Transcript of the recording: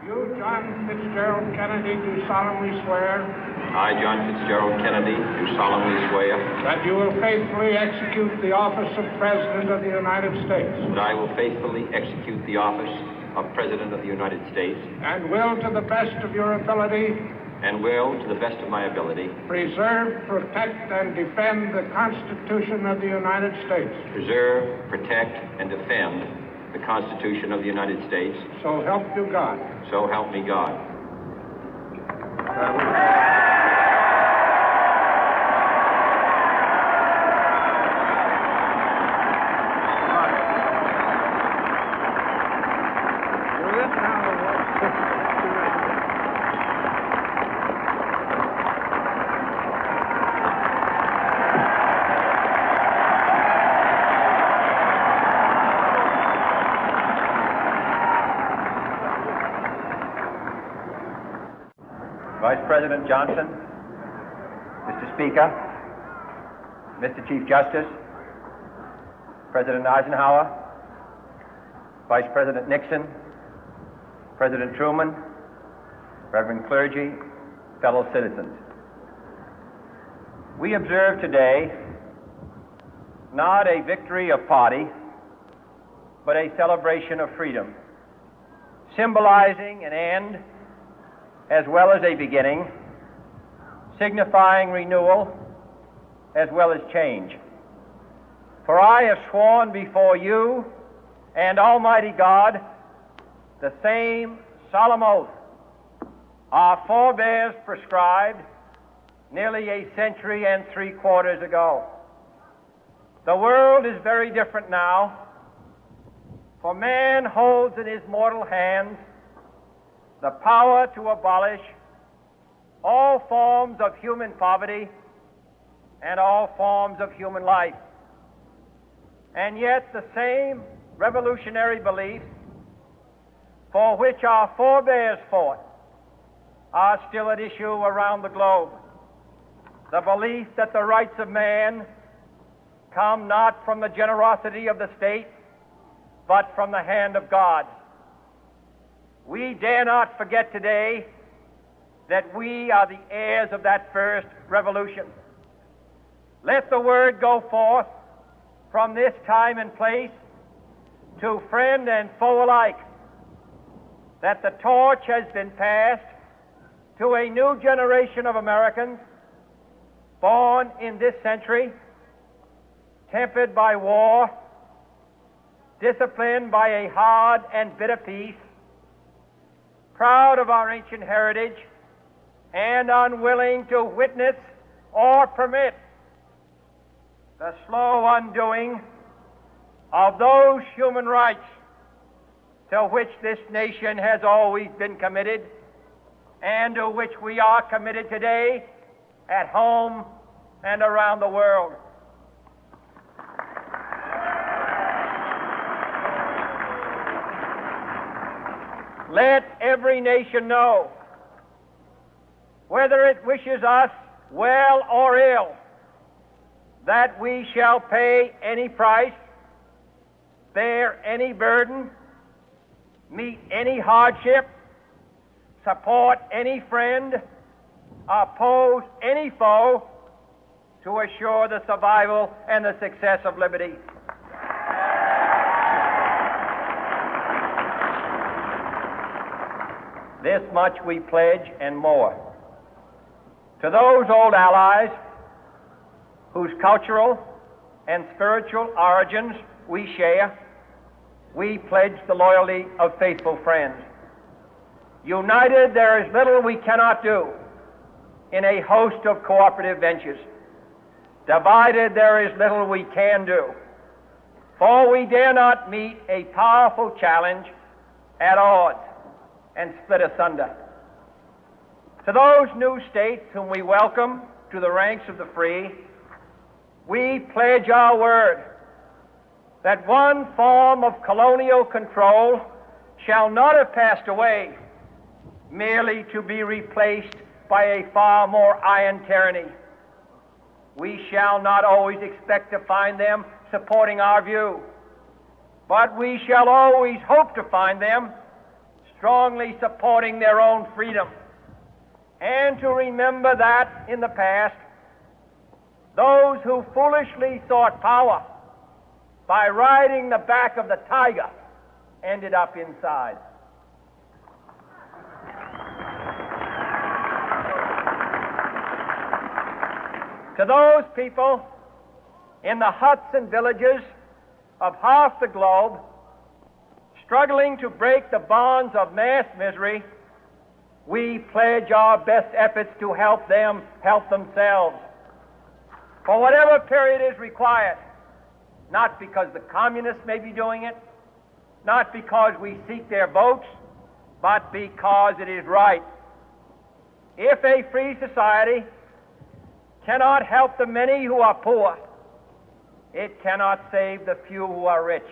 You, John Fitzgerald Kennedy, do solemnly swear I, John Fitzgerald Kennedy, do solemnly swear that you will faithfully execute the office of President of the United States that I will faithfully execute the office of President of the United States and will, to the best of your ability, and will, to the best of my ability, preserve, protect, and defend the Constitution of the United States. preserve, protect, and defend the Constitution of the United States. So help you God. So help me God. Vice President Johnson, Mr. Speaker, Mr. Chief Justice, President Eisenhower, Vice President Nixon, President Truman, Reverend clergy, fellow citizens. We observe today not a victory of party, but a celebration of freedom, symbolizing an end as well as a beginning, signifying renewal as well as change. For I have sworn before you and Almighty God the same solemn oath our forebears prescribed nearly a century and 3/4 ago. The world is very different now, for man holds in his mortal hands the power to abolish all forms of human poverty and all forms of human life. And yet the same revolutionary beliefs for which our forebears fought are still at issue around the globe. The belief that the rights of man come not from the generosity of the state, but from the hand of God. We dare not forget today that we are the heirs of that first revolution. Let the word go forth from this time and place to friend and foe alike that the torch has been passed to a new generation of Americans born in this century, tempered by war, disciplined by a hard and bitter peace, proud of our ancient heritage, and unwilling to witness or permit the slow undoing of those human rights to which this nation has always been committed and to which we are committed today at home and around the world. Let every nation know, whether it wishes us well or ill, that we shall pay any price, bear any burden, meet any hardship, support any friend, oppose any foe to assure the survival and the success of liberty. This much we pledge and more. To those old allies whose cultural and spiritual origins we share, we pledge the loyalty of faithful friends. United, there is little we cannot do in a host of cooperative ventures. Divided, there is little we can do, for we dare not meet a powerful challenge at odds and split asunder. To those new states whom we welcome to the ranks of the free, we pledge our word that one form of colonial control shall not have passed away, merely to be replaced by a far more iron tyranny. We shall not always expect to find them supporting our view, but we shall always hope to find them strongly supporting their own freedom, and to remember that in the past, those who foolishly sought power by riding the back of the tiger ended up inside. To those people in the huts and villages of half the globe struggling to break the bonds of mass misery, we pledge our best efforts to help them help themselves for whatever period is required, not because the communists may be doing it, not because we seek their votes, but because it is right. If a free society cannot help the many who are poor, it cannot save the few who are rich.